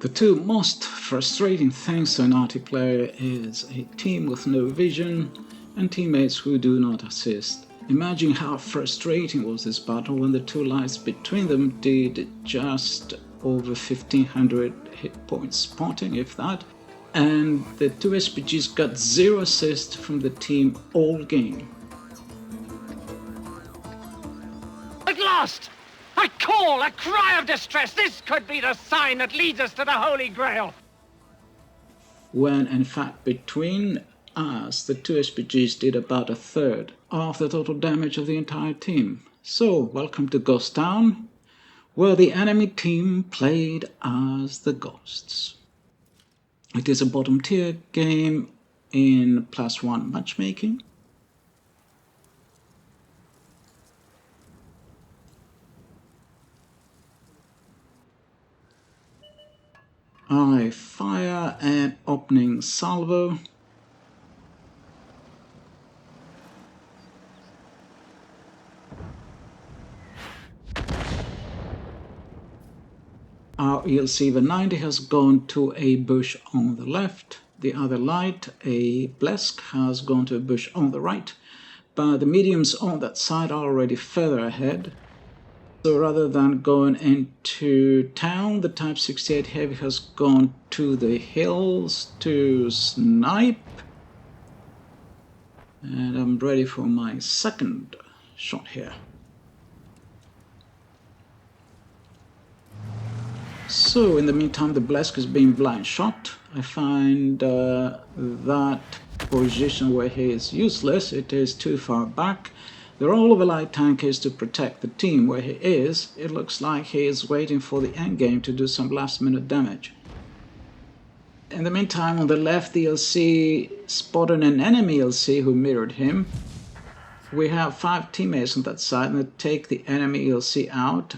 The two most frustrating things to an RT player is a team with no vision and teammates who do not assist. Imagine how frustrating was this battle when the two lives between them did just over 1500 hit points spotting, if that, and the two SPGs got 0 assists from the team all game. At last! I call a cry of distress! This could be the sign that leads us to the Holy Grail! When in fact between us, the two SPGs did about a third of the total damage of the entire team. So, welcome to Ghost Town, where the enemy team played as the Ghosts. It is a bottom tier game in +1 matchmaking. I fire an opening salvo. Our ELC EVEN 90 has gone to a bush on the left. The other light, a Blesk, has gone to a bush on the right. But the mediums on that side are already further ahead. So rather than going into town, the Type 68 Heavy has gone to the hills to snipe. And I'm ready for my second shot here. So in the meantime, the Blesk is being blind shot. I find that position where he is useless. It is too far back. The role of a light tank is to protect the team. Where he is, it looks like he is waiting for the endgame to do some last minute damage. In the meantime, on the left, the ELC spotted an enemy ELC who mirrored him. We have 5 teammates on that side and they take the enemy ELC out.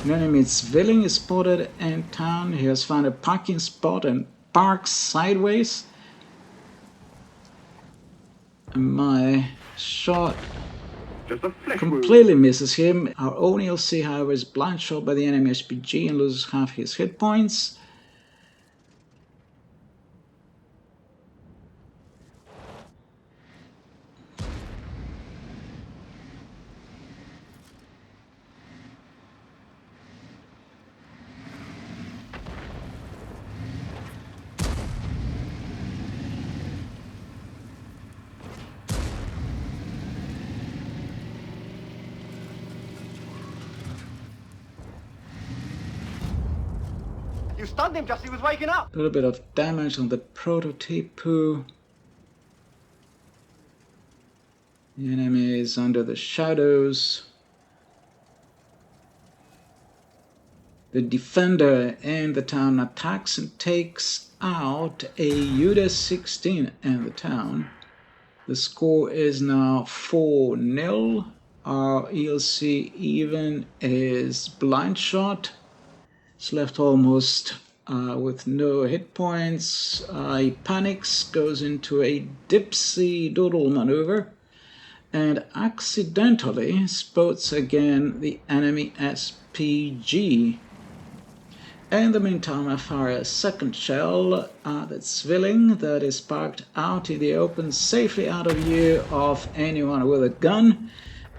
An enemy civilian is spotted in town. He has found a parking spot and parks sideways. And my shot completely misses him. Our own ELC, however, is blind shot by the enemy SPG and loses half his hit points. You stunned him just as he was waking up! A little bit of damage on the prototype. The enemy is under the shadows. The defender in the town attacks and takes out a UDA-16 in the town. The score is now 4-0. Our ELC EVEN is blind shot. It's left almost with no hit points. He panics, goes into a dipsy-doodle maneuver, and accidentally spots again the enemy SPG. In the meantime, I fire a second shell at that civilian that is parked out in the open, safely out of view of anyone with a gun.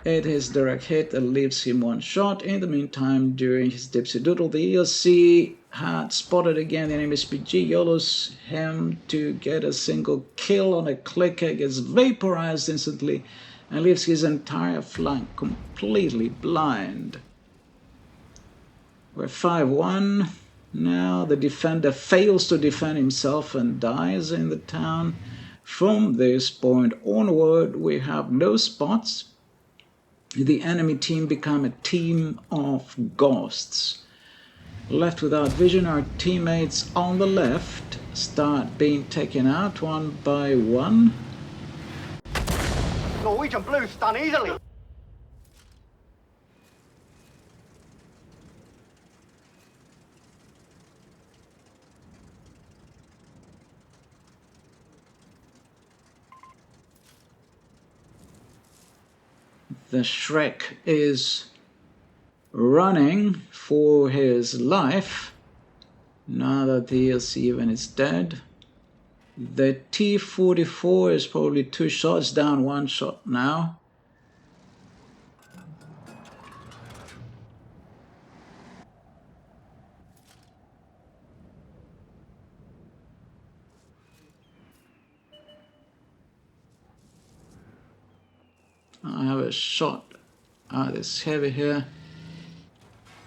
It is direct hit that leaves him 1 shot. In the meantime, during his dipsy-doodle, the ELC had spotted again the enemy SPG, YOLOs him to get a single kill on a clicker, gets vaporized instantly, and leaves his entire flank completely blind. We're 5-1. Now the defender fails to defend himself and dies in the town. From this point onward, we have no spots. The enemy team become a team of ghosts. Left without vision, our teammates on the left start being taken out one by one. Norwegian Blues stun easily. The Shrek is running for his life now that the ELC EVEN is dead. The T-44 is probably 2 shots down, 1 shot now. I have a shot at this heavy here,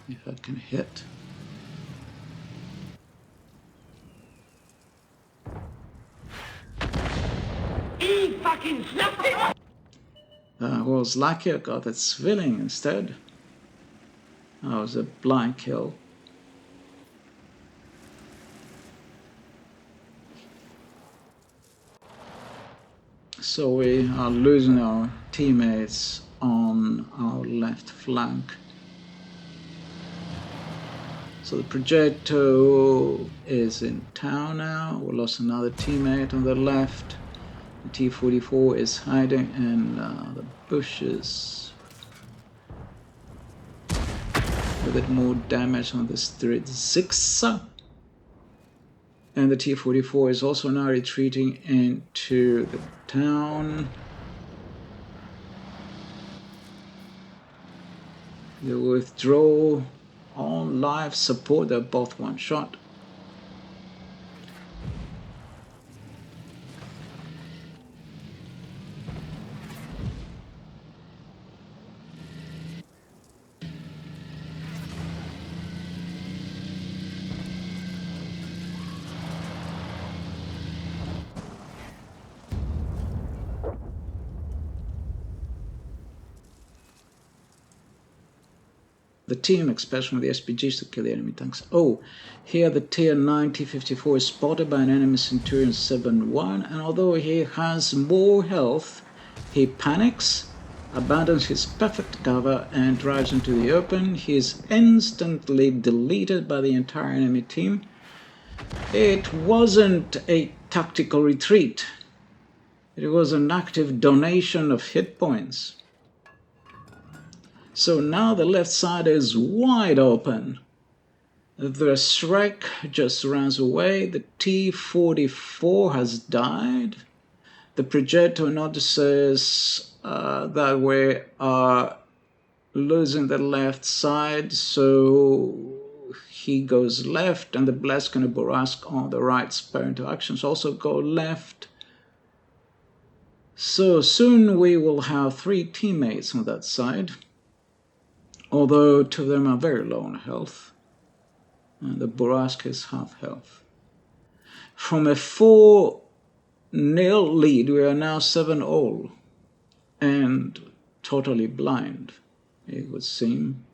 if I can hit. I was lucky I got that civilian instead. That was a blind kill. So we are losing our teammates on our left flank. So the projectile is in town now. We lost another teammate on the left. The T-44 is hiding in the bushes. A bit more damage on the street 6. And the T-44 is also now retreating into the town. The withdrawal on live support, they're both 1 shot. The team expansion of the SPGs to kill the enemy tanks. Oh, here the tier 9 T-54 is spotted by an enemy Centurion 7-1, and although he has more health, he panics, abandons his perfect cover and drives into the open. He is instantly deleted by the entire enemy team. It wasn't a tactical retreat. It was an active donation of hit points. So now the left side is wide open. The Shrek just runs away. The T-44 has died. The projectile notices that we are losing the left side, so he goes left, and the Blesk and the Borask on the right spur into actions also go left. So soon we will have 3 teammates on that side, although 2 of them are very low on health, and the Borask is half health. From a 4-0 lead, we are now 7-all, and totally blind, it would seem.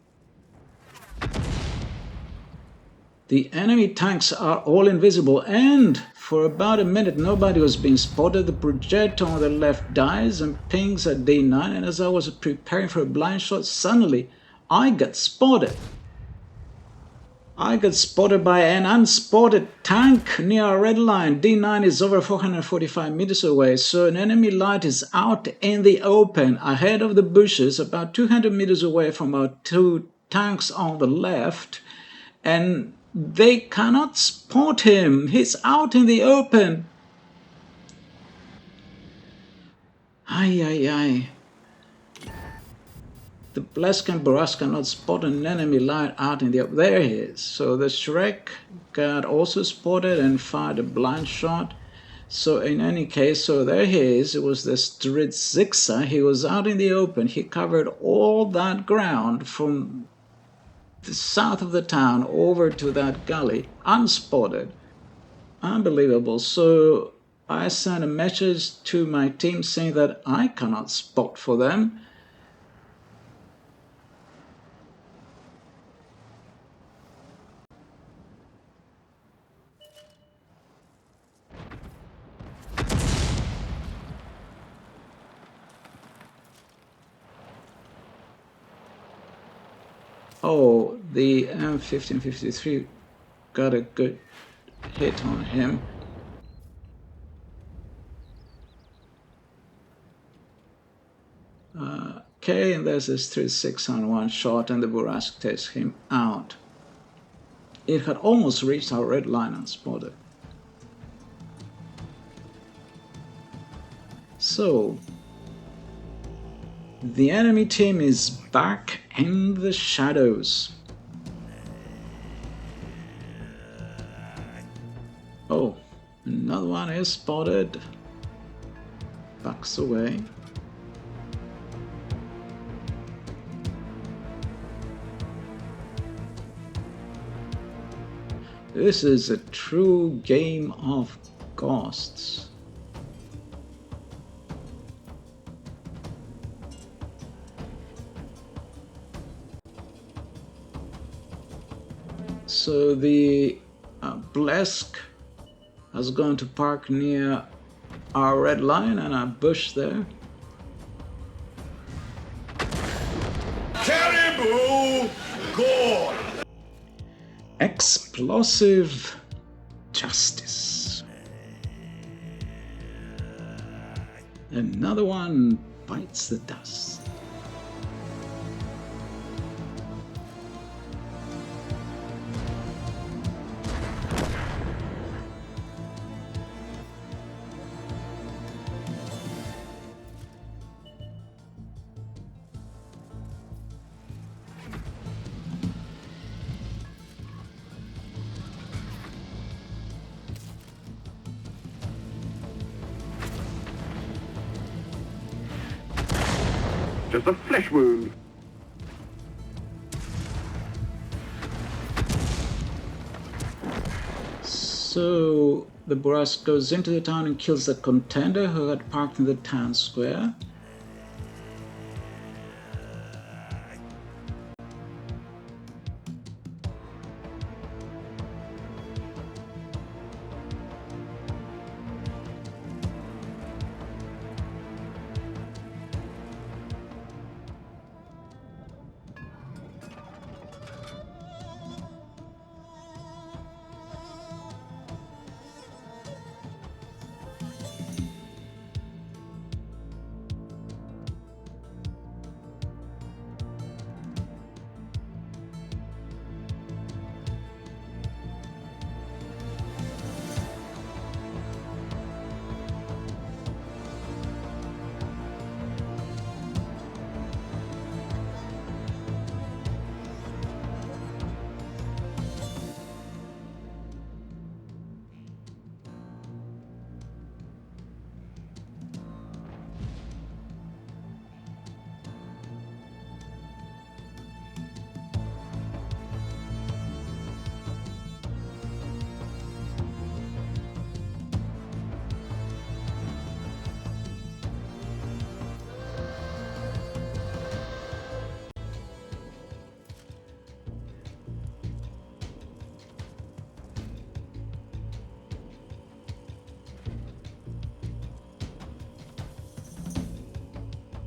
The enemy tanks are all invisible, and for about a minute nobody was being spotted. The projectile on the left dies and pings at D9, and as I was preparing for a blind shot, suddenly I got spotted. I got spotted by an unspotted tank near our red line. D9 is over 445 meters away, so an enemy light is out in the open ahead of the bushes, about 200 meters away from our 2 tanks on the left, and they cannot spot him. He's out in the open. Ay, ay, ay. The Blesk and Borask cannot spot an enemy light out in the open. There he is. So the Shrek got also spotted and fired a blind shot. So in any case, so there he is. It was the Street Sixer. He was out in the open. He covered all that ground from the south of the town over to that gully, unspotted. Unbelievable. So I sent a message to my team saying that I cannot spot for them. Oh, the M1553 got a good hit on him. Okay, and there's this 3-6 on one shot, and the Burrasque takes him out. It had almost reached our red line unspotted. So, the enemy team is back in the shadows. Oh, another one is spotted. Backs away. This is a true game of ghosts. So the Blesk has gone to park near our red line and a bush there. Caribou gore! Explosive justice. Another one bites the dust. Just a flesh wound. So the Burrasque goes into the town and kills the contender who had parked in the town square.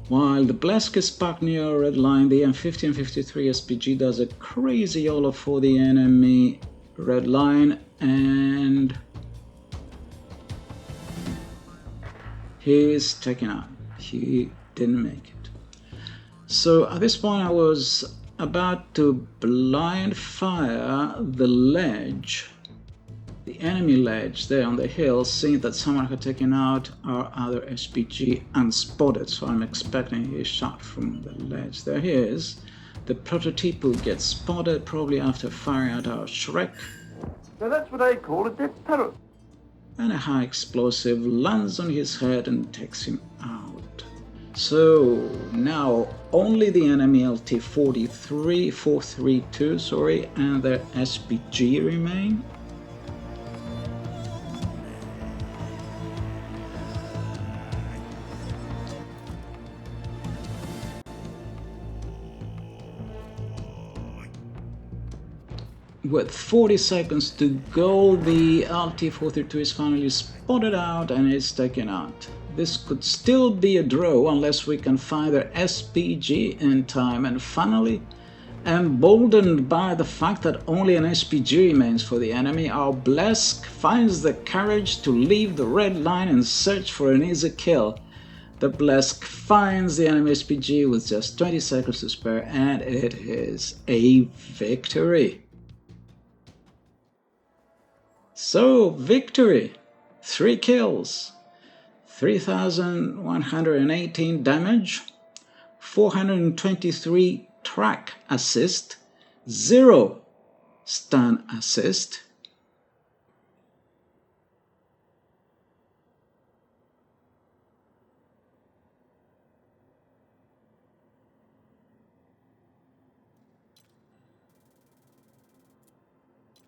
While the Blesk is parked near our red line, the M50 and 53 SPG does a crazy YOLO for the enemy red line, and he is taken out. He didn't make it. So at this point I was about to blind fire the ledge, the enemy ledge there on the hill, seeing that someone had taken out our other SPG unspotted, so I'm expecting a shot from the ledge. There he is. The prototype will get spotted probably after firing at our Shrek. Now that's what I call a death parrot. And a high explosive lands on his head and takes him out. So now only the enemy LT-432 and their SPG remain. With 40 seconds to go, the LT-432 is finally spotted out and is taken out. This could still be a draw unless we can find their SPG in time, and finally, emboldened by the fact that only an SPG remains for the enemy, our Blesk finds the courage to leave the red line and search for an easy kill. The Blesk finds the enemy SPG with just 20 seconds to spare, and it is a victory. So, victory! 3 kills, 3,118 damage, 423 track assist, 0 stun assist,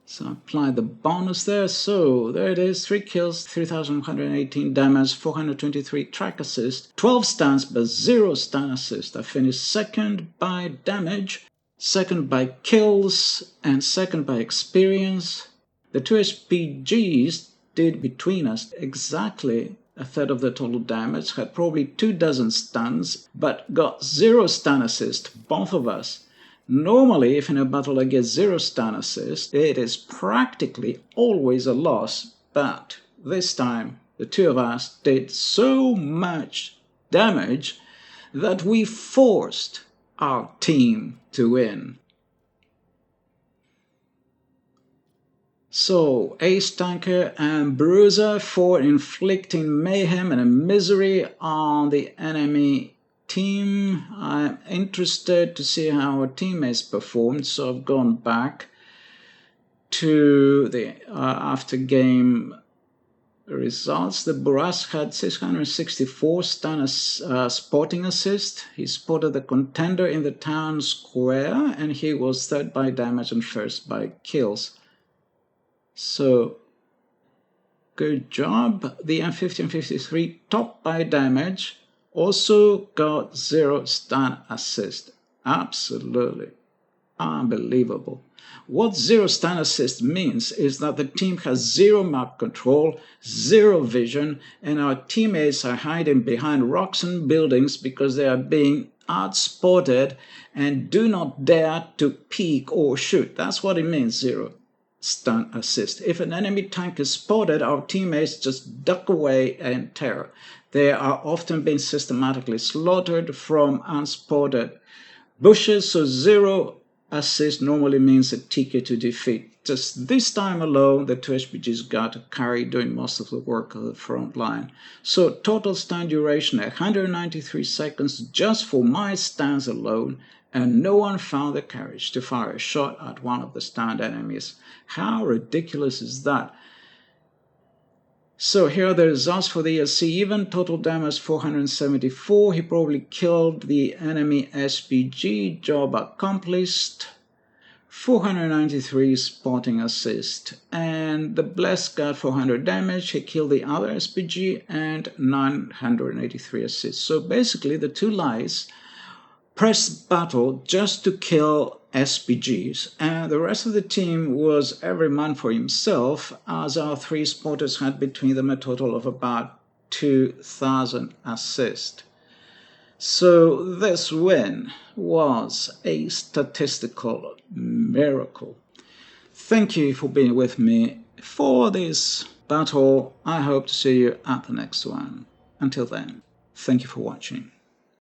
so apply the bonus there. So there it is, 3 kills, 3,118 damage, 423 track assist, 12 stuns but 0 stun assist. I finished second by damage, second by kills, and second by experience. The 2 SPGs did between us exactly a third of the total damage, had probably 24 stuns, but got 0 stun assist, both of us. Normally, if in a battle I get 0 stun assist, it is practically always a loss, but this time the 2 of us did so much damage that we forced our team to win. So, Ace Tanker and Bruiser for inflicting mayhem and misery on the enemy team. I'm interested to see how our teammates performed, so I've gone back to the after game results. The Buras had 664 stun spotting assist. He spotted the contender in the town square, and he was third by damage and first by kills. So, good job. The M50 and 53 top by damage. Also got 0 stun assist. Absolutely unbelievable. What 0 stun assist means is that the team has 0 map control, 0 vision, and our teammates are hiding behind rocks and buildings because they are being outspotted and do not dare to peek or shoot. That's what it means, 0 stun assist. If an enemy tank is spotted, our teammates just duck away in terror. They are often being systematically slaughtered from unspotted bushes, so 0 assist normally means a ticket to defeat. Just this time alone, the 2 SPGs got a carry doing most of the work of the front line. So total stun duration 193 seconds just for my stuns alone, and no one found the courage to fire a shot at one of the stunned enemies. How ridiculous is that? So here are the results for the ELC EVEN. Total damage 474. He probably killed the enemy SPG. Job accomplished. 493 spotting assist. And the Blessed got 400 damage. He killed the other SPG and 983 assists. So basically the 2 lies pressed battle just to kill SPGs, and the rest of the team was every man for himself, as our 3 spotters had between them a total of about 2,000 assists. So this win was a statistical miracle. Thank you for being with me for this battle. I hope to see you at the next one. Until then, thank you for watching.